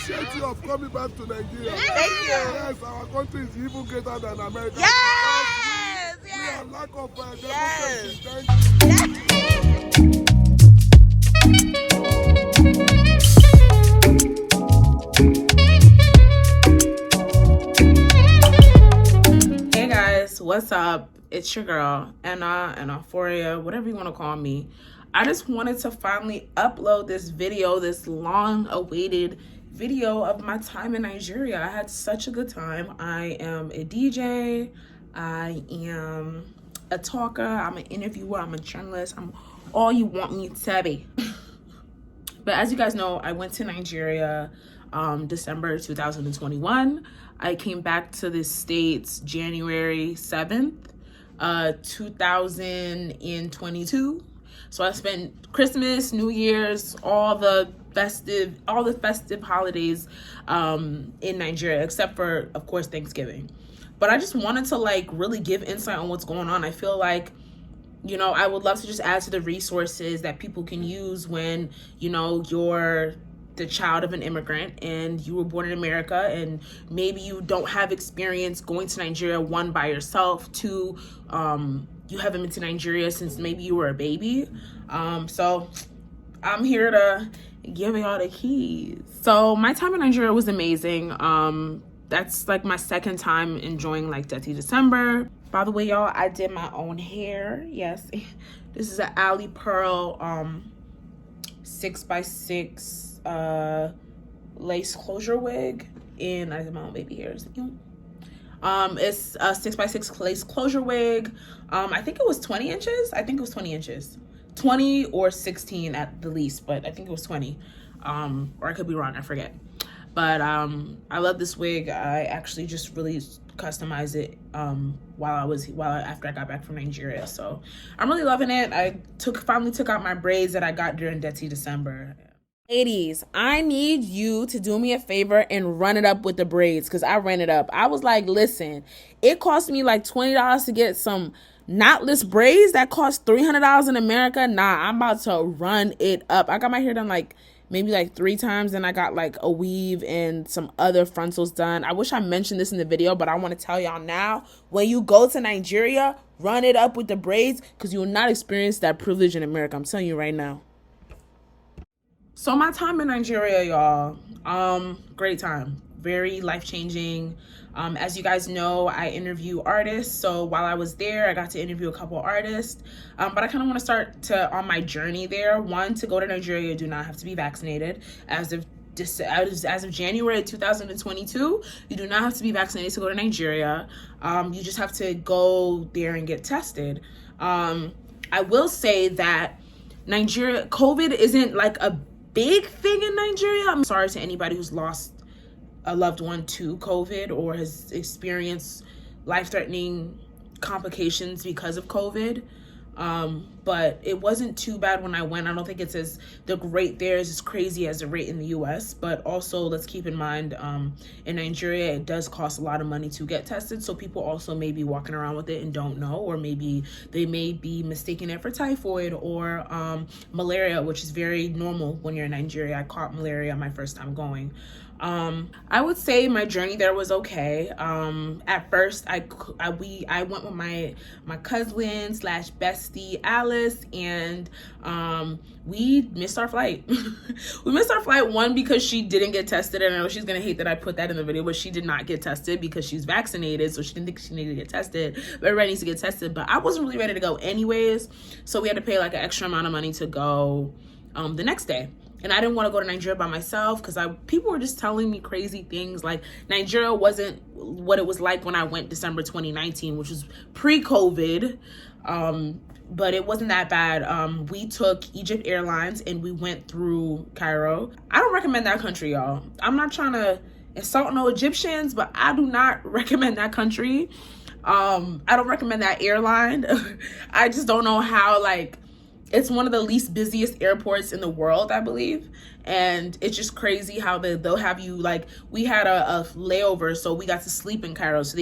appreciate you of coming back to Nigeria. Thank you. Yes, our country is even greater than America. Yes! We are lack of democracy. Yes. Thank you. Hey guys, what's up? It's your girl, Anna, and Euphoria, whatever you want to call me. I just wanted to finally upload this video, this long-awaited video of my time in Nigeria. I had such a good time. I am a DJ, I am a talker, I'm an interviewer, I'm a journalist, I'm all you want me to be. But as you guys know, I went to Nigeria December 2021. I came back to the States January 7th, 2022. So I spent Christmas, New Year's, all the festive holidays in Nigeria, except for, of course, Thanksgiving. But I just wanted to really give insight on what's going on. I feel like, you know, I would love to just add to the resources that people can use when, you know, you're the child of an immigrant and you were born in America and maybe you don't have experience going to Nigeria, one, by yourself, two, you haven't been to Nigeria since maybe you were a baby. So I'm here to give y'all the keys. So my time in Nigeria was amazing. That's like my second time enjoying Detty December. By the way, y'all, I did my own hair. Yes, this is an Alley Pearl 6x6 lace closure wig, and I did my own baby hairs. It's a 6x6 lace closure wig. I think it was 20 inches. 20 or 16 at the least, but I think it was 20. Or I could be wrong, I forget. But I love this wig. I actually just really customized it after I got back from Nigeria. So I'm really loving it. I finally took out my braids that I got during Detty December. Ladies, I need you to do me a favor and run it up with the braids, because I ran it up. I was like, listen, it cost me like $20 to get some knotless braids that cost $300 in America. Nah, I'm about to run it up. I got my hair done maybe 3 times, and I got a weave and some other frontals done. I wish I mentioned this in the video, but I want to tell y'all now, when you go to Nigeria, run it up with the braids, because you will not experience that privilege in America. I'm telling you right now. So my time in Nigeria, y'all, great time, very life-changing. As you guys know, I interview artists. So while I was there, I got to interview a couple artists. But I kind of want to start on my journey there. One, to go to Nigeria, you do not have to be vaccinated. As of January 2022, you do not have to be vaccinated to go to Nigeria. You just have to go there and get tested. I will say that Nigeria, COVID isn't a big thing in Nigeria. I'm sorry to anybody who's lost a loved one to COVID or has experienced life-threatening complications because of COVID. But it wasn't too bad when I went. I don't think the rate there is as crazy as the rate in the US, but also let's keep in mind, in Nigeria, it does cost a lot of money to get tested. So people also may be walking around with it and don't know, or maybe they may be mistaking it for typhoid or malaria, which is very normal when you're in Nigeria. I caught malaria my first time going. I would say my journey there was okay. At first, I went with my cousin / bestie Alice, and we missed our flight. We missed our flight, one, because she didn't get tested, and I know she's gonna hate that I put that in the video, but she did not get tested because she's vaccinated, so she didn't think she needed to get tested. But everybody needs to get tested, but I wasn't really ready to go anyways, so we had to pay an extra amount of money to go the next day. And I didn't want to go to Nigeria by myself because people were just telling me crazy things. Nigeria wasn't what it was like when I went December 2019, which was pre-COVID. But it wasn't that bad. We took Egypt Airlines and we went through Cairo. I don't recommend that country, y'all. I'm not trying to insult no Egyptians, but I do not recommend that country. I don't recommend that airline. I just don't know how, it's one of the least busiest airports in the world, I believe. And it's just crazy how they'll have you, we had a layover, so we got to sleep in Cairo. So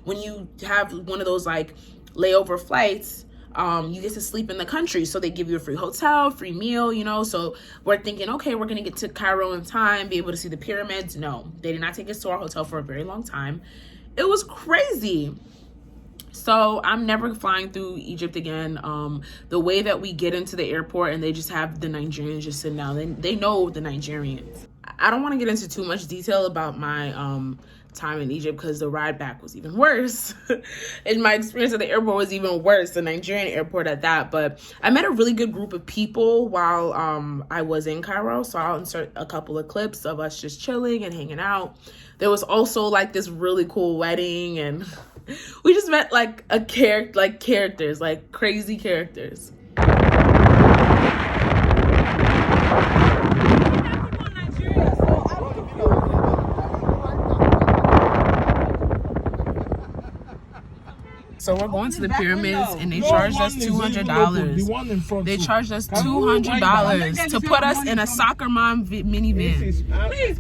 when you have one of those layover flights, you get to sleep in the country. So they give you a free hotel, free meal, you know. So we're thinking, okay, we're going to get to Cairo in time, be able to see the pyramids. No, they did not take us to our hotel for a very long time. It was crazy. So I'm never flying through Egypt again. The way that we get into the airport and they just have the Nigerians just sitting down, they know the Nigerians. I don't want to get into too much detail about my time in Egypt because the ride back was even worse. And my experience at the airport was even worse, the Nigerian airport at that. But I met a really good group of people while I was in Cairo. So I'll insert a couple of clips of us just chilling and hanging out. There was also like this really cool wedding, and we just met like characters, like crazy characters. So we're going to the pyramids, and they charged us $200. They charged us $200 to put us in a soccer mom minivan. Please,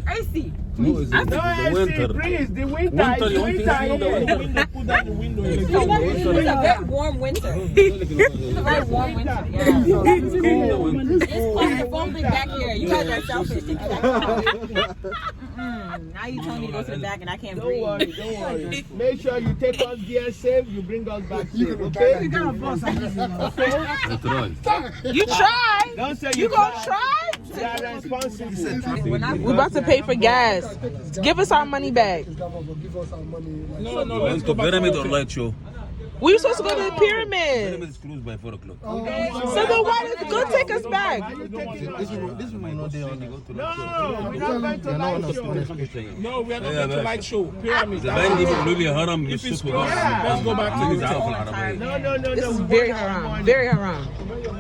AC. No, it's the winter. Please, the winter. You want to Put down the window. It's It's a very warm winter. It's a very warm winter. Yeah. It's foaming back here. You guys are selfish. Now you telling me to go to the back and I can't breathe. Don't worry. Make sure you take us there safe. You bring us back safe. Okay? You got a boss. You try. Don't say You gonna try? You are responsible. We're about to pay for gas. Give us our money back. No, Let's go pyramid or light show. We were supposed to go to the Pyramid pyramid. is closed by 4 o'clock. So then why did go take us back? This might not day only go to light No, we're not going to light show. No, we are not going to light show. Pyramid. If it's closed, let's go back to the hotel. No. This is very haram. Very haram.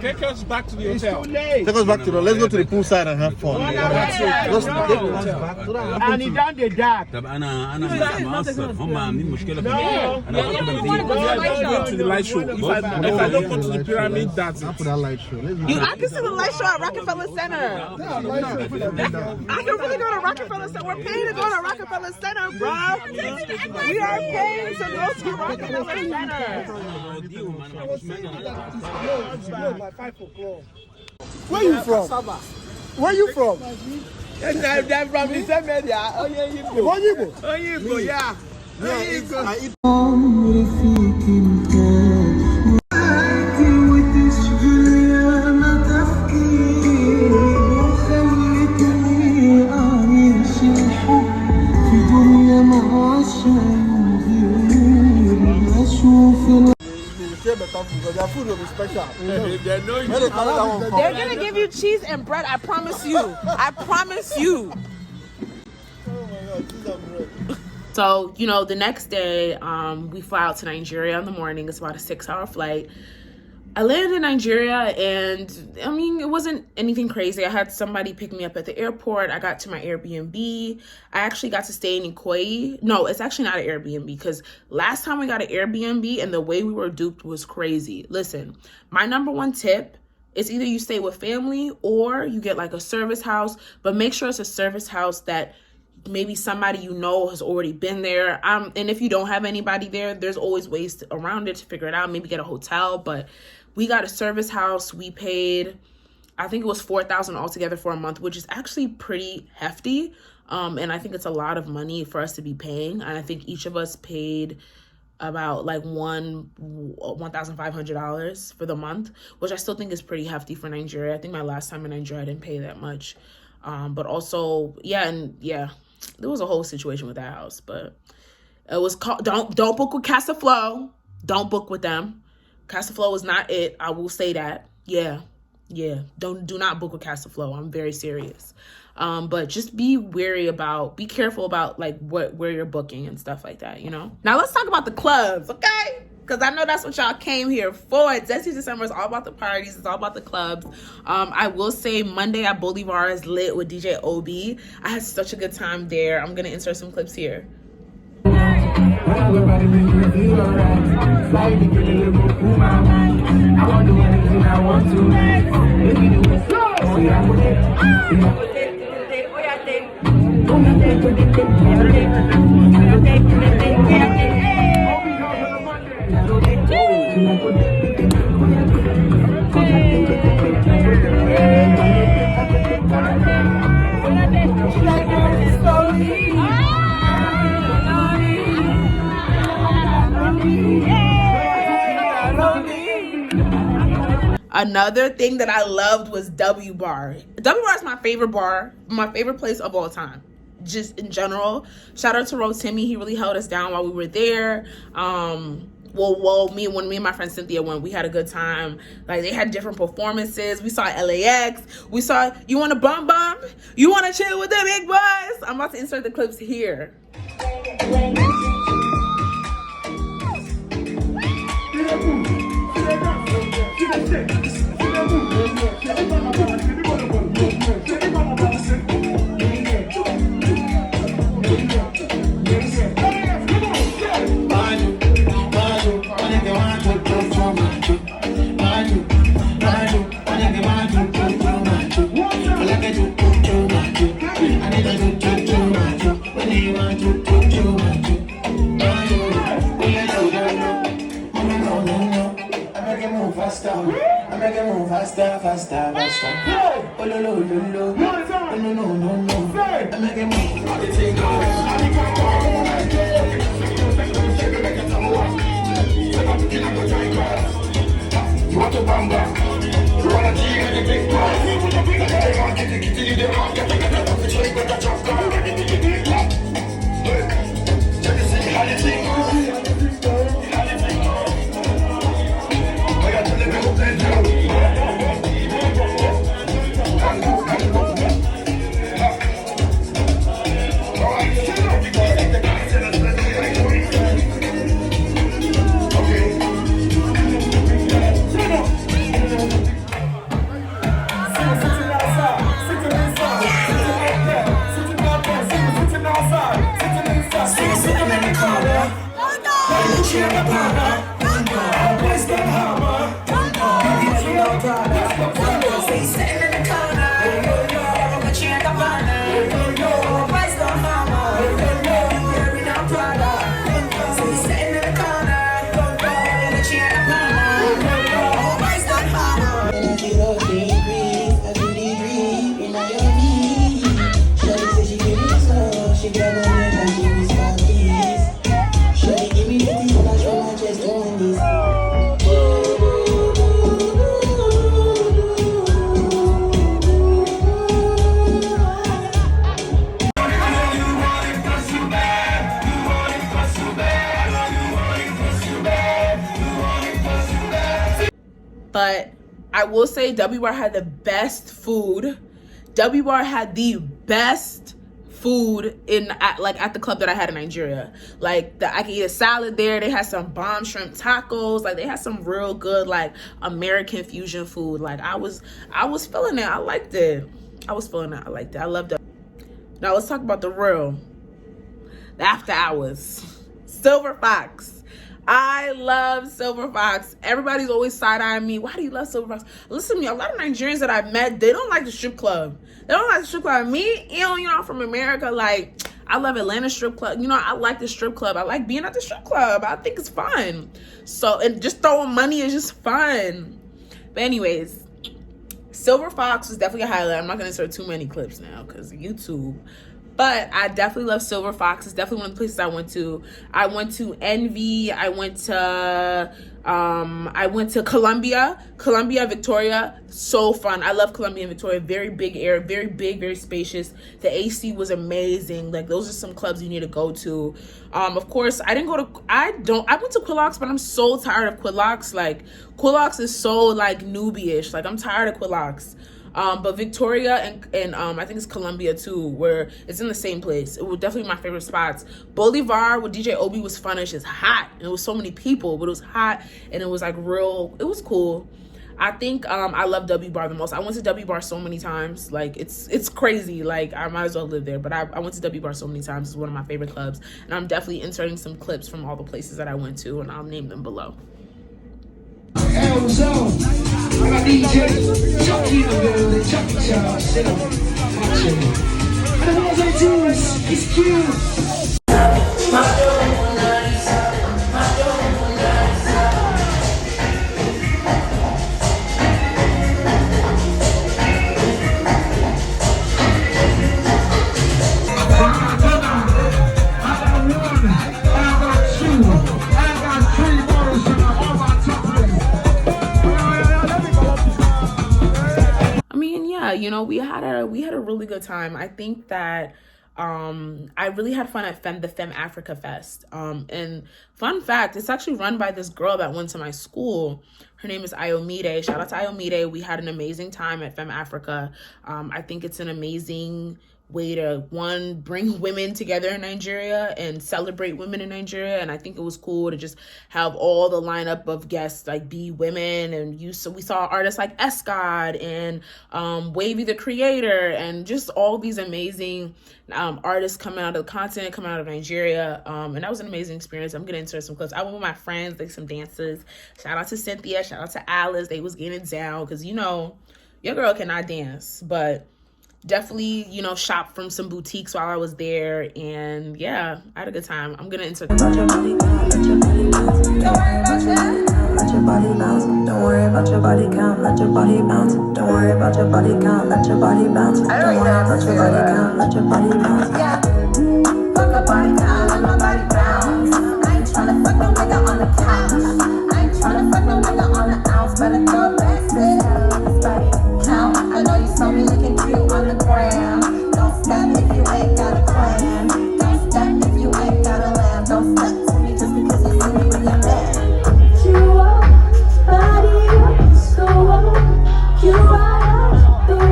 Take us back to the hotel. Take us back to the. Let's go to the poolside and have fun. Let's take us back. And it's down the dark. طب انا مقصر هم عاملين مشكله في No. Go to the light show. If I don't go to the pyramid, that's it. For that light show. I can see the light show at Rockefeller Center. I can really go to Rockefeller Center. We're paying to go to Rockefeller Center, bro. We are paying to go to Rockefeller Center. Where you from? Where you from? They're from the same area. Oh, yeah, you go. Where you go? Oh, you go, yeah. Oh, you go. Their food will be special. They're gonna give you cheese and bread. I promise you. I promise you. Oh my God, cheese and bread. So, you know, the next day, we fly out to Nigeria in the morning. It's about a 6-hour flight. I landed in Nigeria, and I mean, it wasn't anything crazy. I had somebody pick me up at the airport. I got to my Airbnb. I actually got to stay in Ikoyi. No, it's actually not an Airbnb, because last time we got an Airbnb and the way we were duped was crazy. Listen, my number one tip is either you stay with family or you get like a service house, but make sure it's a service house that maybe somebody you know has already been there. And if you don't have anybody there, there's always ways around it to figure it out. Maybe get a hotel, but we got a service house. We paid, I think it was $4,000 altogether for a month, which is actually pretty hefty. And I think it's a lot of money for us to be paying. And I think each of us paid about like $1,500 for the month, which I still think is pretty hefty for Nigeria. I think my last time in Nigeria, I didn't pay that much. But also, there was a whole situation with that house. But it was called, don't book with Casa Flow. Don't book with them. Casa Flow is not it. I will say that. Yeah. Do not book with Casa Flow. I'm very serious. But just be careful about like where you're booking and stuff like that, you know? Now let's talk about the clubs, okay? Because I know that's what y'all came here for. Detty December is all about the parties. It's all about the clubs. I will say Monday at Bolivar is lit with DJ Obi. I had such a good time there. I'm going to insert some clips here. Another thing that I loved was W Bar. W Bar is my favorite bar, my favorite place of all time. Just in general. Shout out to Rose Timmy. He really held us down while we were there. When me and my friend Cynthia went, we had a good time. Like, they had different performances. We saw LAX. We saw You Want to Bum Bum? You Want to Chill with the Big Boys? I'm about to insert the clips here. Faster. Oh, no. I make it But I will say W Bar had the best food. W Bar had the best food at the club that I had in Nigeria. Like, I could eat a salad there. They had some bomb shrimp tacos. Like, they had some real good, like, American fusion food. Like, I was feeling it. I liked it. I liked it. I loved it. Now let's talk about the after hours. Silver Fox. I love Silver Fox. Everybody's always side-eyeing me. Why do you love Silver Fox? Listen to me. A lot of Nigerians that I've met, they don't like the strip club. They don't like the strip club. Me, I'm from America. Like, I love Atlanta strip club. I like the strip club. I like being at the strip club. I think it's fun. So, and just throwing money is just fun. But anyways, Silver Fox was definitely a highlight. I'm not going to insert too many clips now because YouTube. But I definitely love Silver Fox. It's definitely one of the places I went to. I went to Envy. I went to Columbia, Victoria. So fun. I love Columbia and Victoria. Very big area, very big, very spacious. The AC was amazing. Like, those are some clubs you need to go to. Of course, I went to Quillox, but I'm so tired of Quillox. Like, Quillox is so, like, newbie-ish. Like, I'm tired of Quillox. But Victoria and I think it's Columbia too, where it's in the same place. It was definitely my favorite spots. Bolivar with DJ Obi was funish. It's hot. And it was so many people, but it was hot and it was like real. It was cool. I think I love W Bar the most. I went to W Bar so many times. Like, it's crazy. Like, I might as well live there. But I went to W Bar so many times. It's one of my favorite clubs. And I'm definitely inserting some clips from all the places that I went to, and I'll name them below. I got DJ Chucky in the building, Chucky Charles, sit up, and the ones I do is cute. you know, we had a really good time. I think that I really had fun at the Fem Africa Fest. And fun fact, it's actually run by this girl that went to my school. Her name is Ayomide. Shout out to Ayomide. We had an amazing time at Fem Africa. I think it's an amazing way to, one, bring women together in Nigeria and celebrate women in Nigeria. And I think it was cool to just have all the lineup of guests like be women. And we saw artists like Escod and Wavy the Creator, and just all these amazing artists coming out of the continent, coming out of Nigeria. And that was an amazing experience. I'm getting into some clips. I went with my friends, like some dances. Shout out to Cynthia, shout out to Alice. They was getting down because, you know, your girl cannot dance, but definitely, you know, shop from some boutiques while I was there. And yeah, I had a good time. I'm gonna insert Let your body count, let your body bounce. Don't worry about let your body bounce. Don't worry about your body count, let your body bounce. Don't worry about your body count, let your body bounce. Don't worry about your body count, let your body bounce. Yeah, fuck a body count, let my body bounce. I ain't tryna fuck no nigga on the couch. I ain't tryna fuck no nigga on the ounce. Better go back, sit down, this body count. I know you saw me looking cute on the gram. Don't step if you ain't got a plan. Don't step if you ain't got a lamb. Don't step to me just because you see me with your man. You up, body up, so up. You are the way.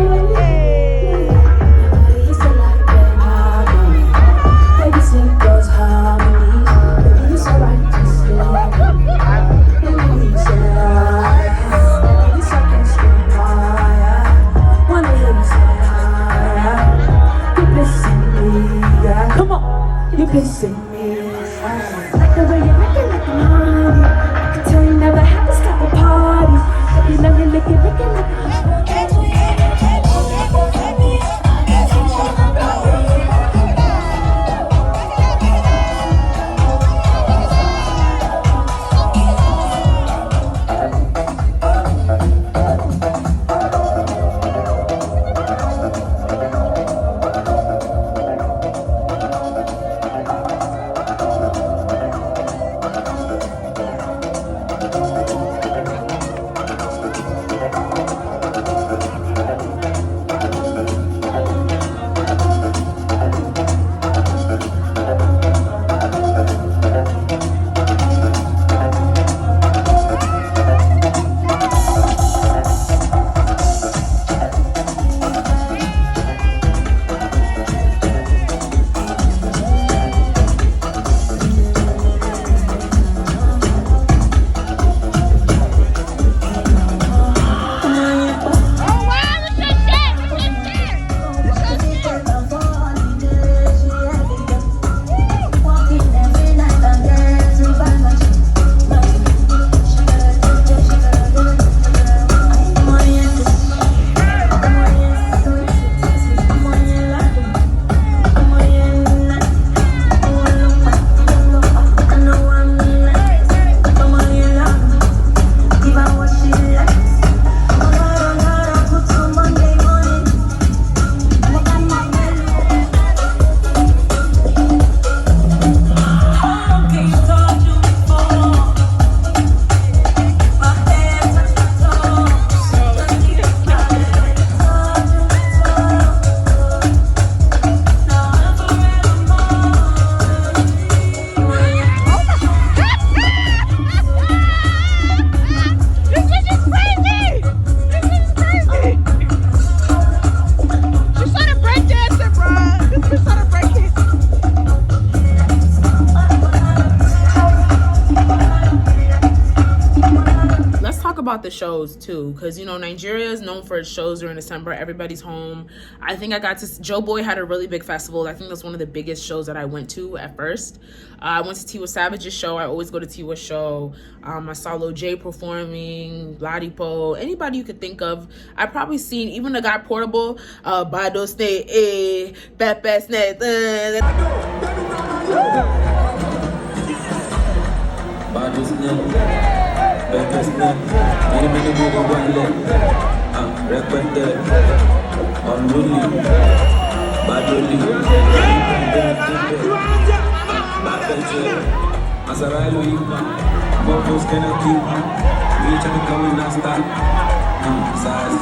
Baby, so like that harmony. Baby, sing those harmonies. Baby, you so right to stay. Baby, you so right. Baby, so can stay higher. Wanna hear you say higher. You pissing me, yeah. Come on, you pissing me. Like the way you make it like a money. I can tell you never had to stop a party. Baby, let me lick it like a about the shows too, because you know Nigeria is known for its shows during December. Everybody's home. I think I got to Joe Boy had a really big festival. I think that's one of the biggest shows that I went to at first. I went to Tiwa Savage's show. I always go to Tiwa's show. I saw Lil J performing, Ladipo, anybody you could think of. I probably seen even the guy Portable, Bado Stay, Pepe Snake. Mofos can I keep? We tryna come and not stop. Size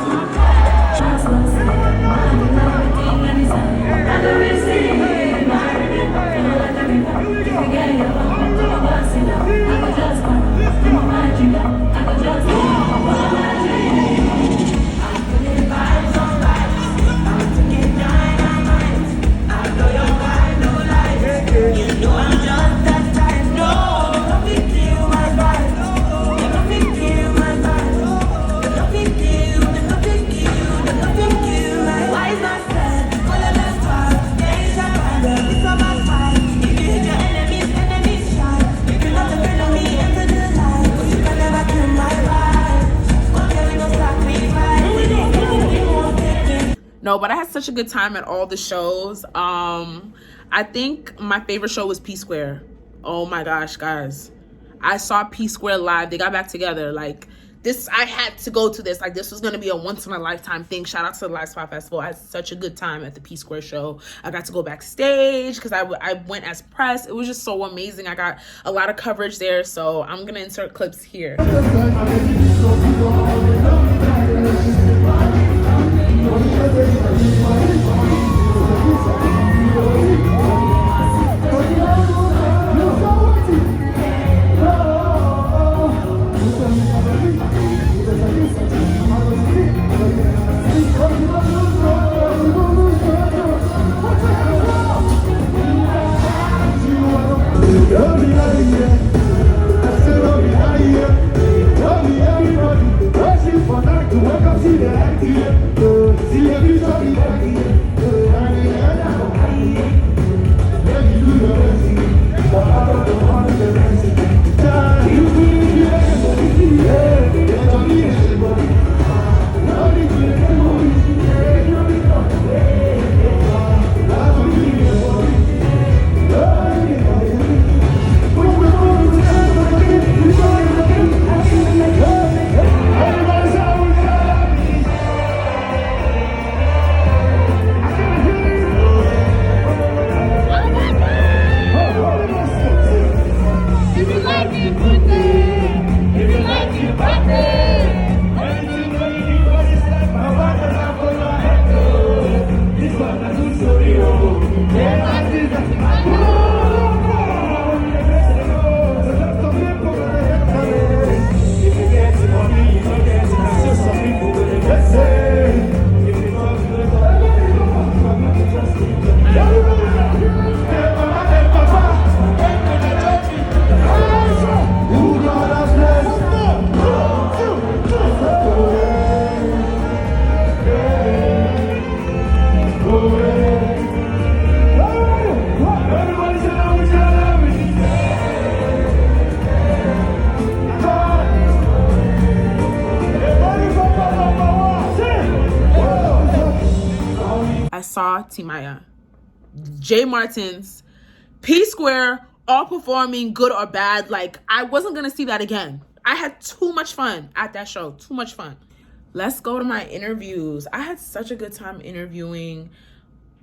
No, but I had such a good time at all the shows. I think my favorite show was P Square. Oh my gosh, guys. I saw P Square live. They got back together. Like, this, I had to go to this. Like, this was going to be a once-in-a-lifetime thing. Shout out to the Live Spot Festival. I had such a good time at the P Square show. I got to go backstage because I went as press. It was just so amazing. I got a lot of coverage there. So I'm going to insert clips here. I saw Timaya, Jay Martins, P Square, all performing good or bad. Like, I wasn't gonna see that again. I had too much fun at that show, too much fun. Let's go to my interviews. I had such a good time interviewing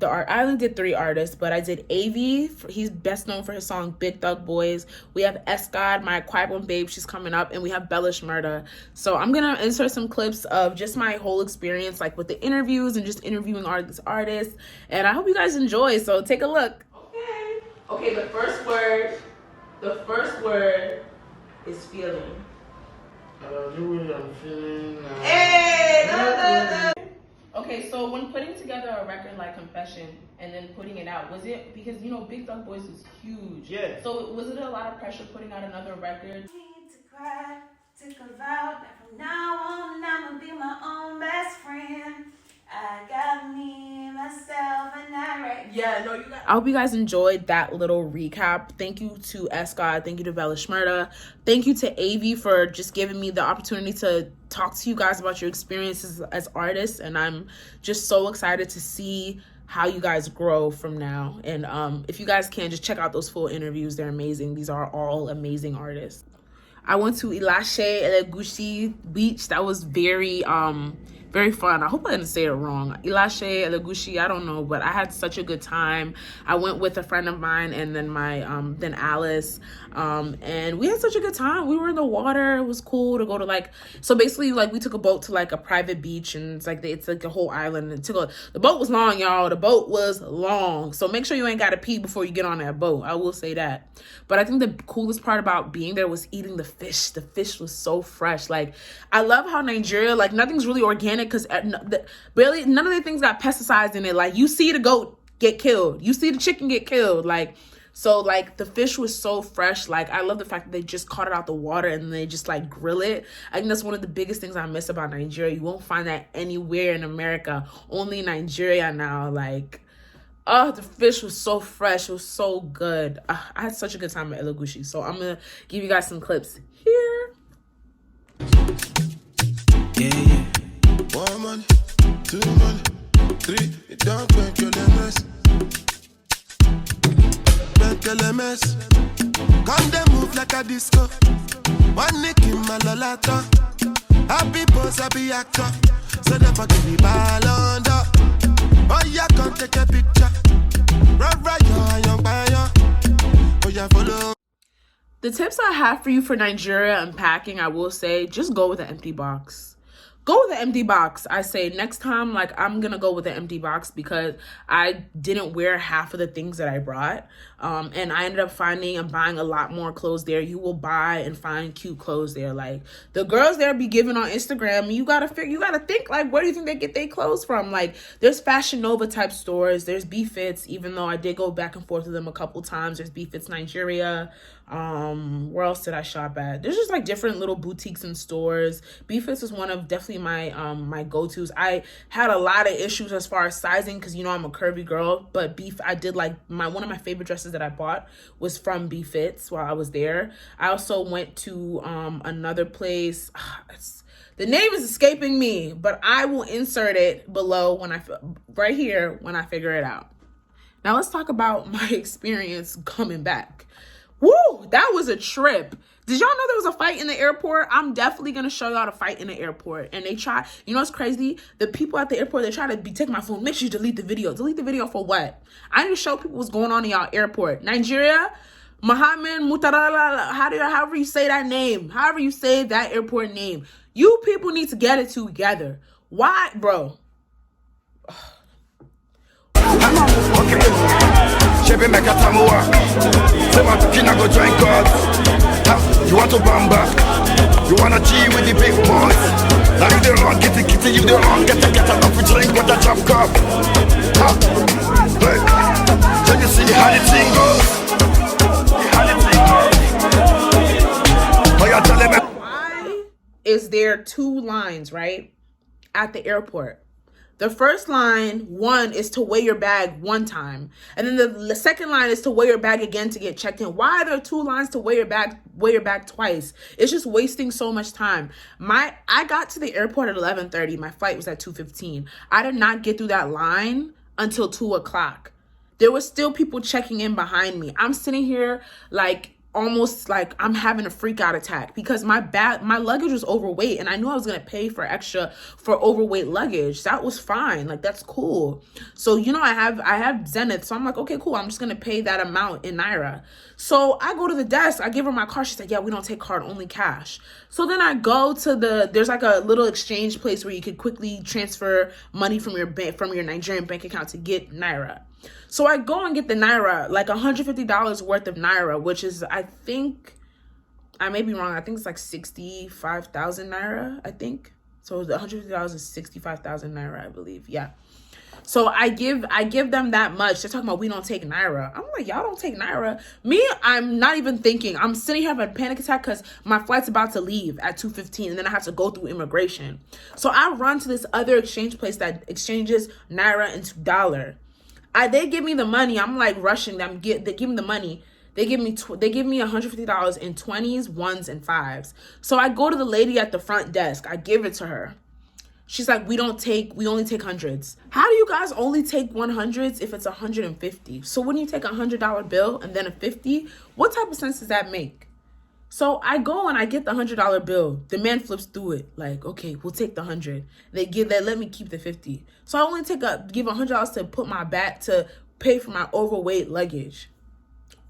I only did 3 artists, but I did AV. He's best known for his song Big Thug Boys. We have Escod, my quiet one babe, she's coming up, and we have Bellish Murda. So I'm gonna insert some clips of just my whole experience, like with the interviews and just interviewing artists. And I hope you guys enjoy. So take a look. Okay. The first word is feeling. I'm feeling. Hey, Okay, so when putting together a record like Confession and then putting it out, was it because Big Thug Boys is huge? Yeah. So was it a lot of pressure putting out another record? To cry, took a vow that from now on I'ma be my own best friend. I got me, myself, and I right. Yeah, no, I hope you guys enjoyed that little recap. Thank you to Escod. Thank you to Bellish Murda. Thank you to AV for just giving me the opportunity to talk to you guys about your experiences as artists. And I'm just so excited to see how you guys grow from now. And if you guys can, just check out those full interviews. They're amazing. These are all amazing artists. I went to Ilashe Elegushi Beach. That was very very fun. I hope I didn't say it wrong. Ilashe, Elegushi, I don't know, but I had such a good time. I went with a friend of mine and then my then Alice, and we had such a good time. We were in the water. It was cool to go to like, so basically like we took a boat to like a private beach, and it's like a whole island. And the boat was long, y'all. The boat was long, so make sure you ain't got to pee before you get on that boat. I will say that. But I think the coolest part about being there was eating the fish. The fish was so fresh. Like, I love how Nigeria, like, nothing's really organic because barely none of the things got pesticides in it. Like, you see the goat get killed, you see the chicken get killed. Like, so like the fish was so fresh. Like, I love the fact that they just caught it out the water and they just like grill it. I think that's one of the biggest things I miss about Nigeria. You won't find that anywhere in America, only Nigeria now. Like, oh, the fish was so fresh. It was so good. I had such a good time at Elegushi. So I'm going to give you guys some clips here. Yeah. 1 money, 2 money, 3. It don't make your mess. Make your mess. Come they move like a disco. One nick in my lolata. Happy boss, happy actor. So they forgive me ball under. Oh, yeah, come take a picture. Oh, yeah, follow. The tips I have for you for Nigeria unpacking, I will say, just go with an empty box. Go with an empty box. I say next time, like, I'm going to go with an empty box because I didn't wear half of the things that I brought. And I ended up finding and buying a lot more clothes there. You will buy and find cute clothes there. Like, the girls there be giving on Instagram. You got to think, like, where do you think they get their clothes from? Like, there's Fashion Nova type stores. There's B-Fits, even though I did go back and forth with them a couple times. There's B-Fits Nigeria. Where else did I shop at? There's just like different little boutiques and stores. B-Fits is one of definitely my my go-tos. I had a lot of issues as far as sizing because, you know, I'm a curvy girl, but I did like one of my favorite dresses that I bought was from B-Fits while I was there. I also went to another place. The name is escaping me, but I will insert it below right here when I figure it out. Now let's talk about my experience coming back. Woo, that was a trip. Did y'all know there was a fight in the airport? I'm definitely going to show y'all the fight in the airport. And they try, you know what's crazy? The people at the airport, they try to take my phone. Make sure you delete the video. Delete the video for what? I need to show people what's going on in y'all airport. Nigeria, Mohammed Mutarala, however you say that name, however you say that airport name. You people need to get it together. Why, bro? Chebe make a tamuwa. Say my kina go join God. You want to bamba? You wanna G with the big boys? Now you the wrong, kitty, you the wrong, get up, we drink with the chop cup. Hey, so you see how the thing goes? Oh, you tell me. Why is there 2 lines, right, at the airport? The first line, 1, is to weigh your bag 1 time. And then the second line is to weigh your bag again to get checked in. Why are there 2 lines to weigh your bag twice? It's just wasting so much time. I got to the airport at 11:30. My flight was at 2:15. I did not get through that line until 2 o'clock. There were still people checking in behind me. I'm sitting here like almost like I'm having a freak out attack because my luggage was overweight, and I knew I was going to pay for extra for overweight luggage. That was fine. Like, that's cool. So, you know, I have Zenith. So I'm like, okay, cool. I'm just going to pay that amount in Naira. So I go to the desk. I give her my card. She's like, yeah, we don't take card, only cash. So then I go to there's like a little exchange place where you could quickly transfer money from your Nigerian bank account to get Naira. So I go and get the Naira, like $150 worth of Naira, which is, I think, I may be wrong. I think it's like 65,000 Naira, I think. So the $150 is 65,000 Naira, I believe. Yeah. So I give them that much. They're talking about we don't take Naira. I'm like, y'all don't take Naira. Me, I'm not even thinking. I'm sitting here having a panic attack because my flight's about to leave at 2:15, and then I have to go through immigration. So I run to this other exchange place that exchanges Naira into dollar. They give me the money. I'm like rushing them. They give me the money. They give me $150 in 20s, 1s, and 5s. So I go to the lady at the front desk. I give it to her. She's like, we only take hundreds. How do you guys only take 100s if it's 150? So when you take $100 bill and then a 50, what type of sense does that make? So I go and I get the $100 bill. The man flips through it like, okay, we'll take the 100. They let me keep the 50. So I only give $100 to put my back to pay for my overweight luggage.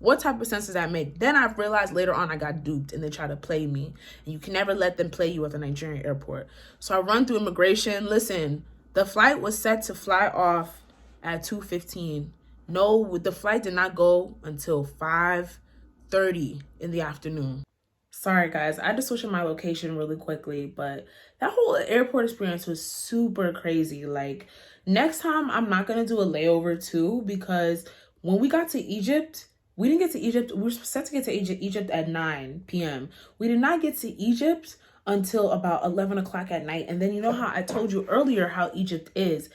What type of sense does that make? Then I've realized later on I got duped and they try to play me. And you can never let them play you at the Nigerian airport. So I run through immigration. Listen, the flight was set to fly off at 2:15. No, the flight did not go until 5:30 in the afternoon. Sorry guys, I had to switch my location really quickly, but that whole airport experience was super crazy. Like, next time I'm not gonna do a layover too, because when we got to Egypt, we didn't get to Egypt. We were set to get to Egypt at 9 p.m. We did not get to Egypt until about 11 o'clock at night. And then you know how I told you earlier how Egypt is.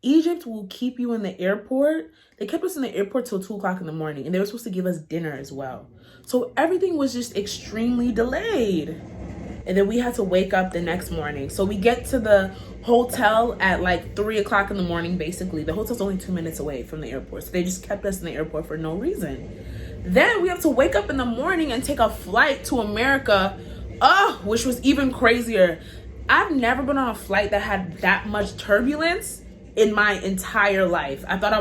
Egypt will keep you in the airport. They kept us in the airport till 2 o'clock in the morning, and they were supposed to give us dinner as well. So everything was just extremely delayed. And then we had to wake up the next morning. So we get to the hotel at like 3 o'clock in the morning, basically. The hotel's only 2 minutes away from the airport. So they just kept us in the airport for no reason. Then we have to wake up in the morning and take a flight to America, which was even crazier. I've never been on a flight that had that much turbulence in my entire life. I thought I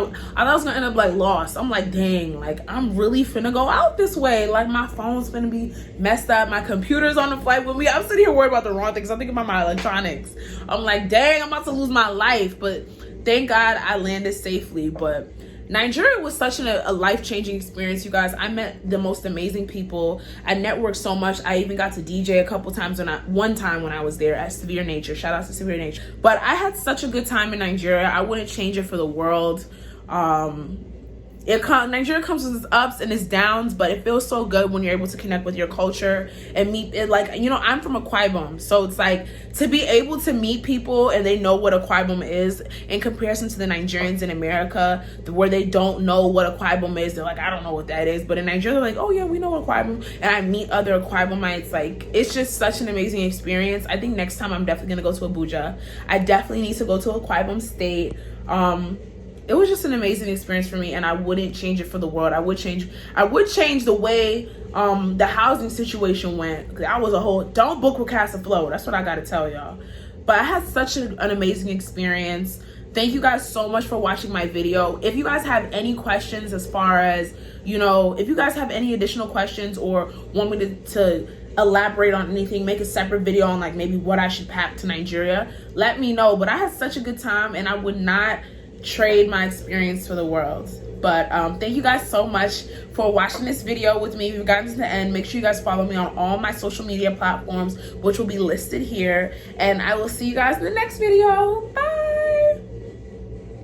was gonna end up like lost. I'm like, dang, like I'm really finna go out this way. Like my phone's finna be messed up. My computer's on the flight with me. I'm sitting here worried about the wrong things. I'm thinking about my electronics. I'm like, dang, I'm about to lose my life. But thank God I landed safely. But Nigeria was such a life-changing experience, you guys. I met the most amazing people. I networked so much. I even got to DJ a couple times one time when I was there at Severe Nature. Shout out to Severe Nature. But I had such a good time in Nigeria. I wouldn't change it for the world. Nigeria comes with its ups and its downs, but it feels so good when you're able to connect with your culture and meet it. Like, you know, I'm from Akwa Ibom, so it's like to be able to meet people and they know what Akwa Ibom is in comparison to the Nigerians in America, where they don't know what Akwa Ibom is. They're like, I don't know what that is. But in Nigeria, they're like, oh yeah, we know Akwa Ibom. And I meet other Akwa Ibomites. Like, it's just such an amazing experience. I think next time I'm definitely gonna go to Abuja. I definitely need to go to Akwa Ibom State. It was just an amazing experience for me, and I wouldn't change it for the world. I would change the way the housing situation went. I was don't book with Casa Flow. That's what I gotta tell y'all. But I had such an amazing experience. Thank you guys so much for watching my video. If you guys have any questions as far as, you know, if you guys have any additional questions or want me to elaborate on anything, make a separate video on like maybe what I should pack to Nigeria, let me know. But I had such a good time, and I would not trade my experience for the world. But thank you guys so much for watching this video with me. If you've gotten to the end, make sure you guys follow me on all my social media platforms, which will be listed here, and I will see you guys in the next video. Bye.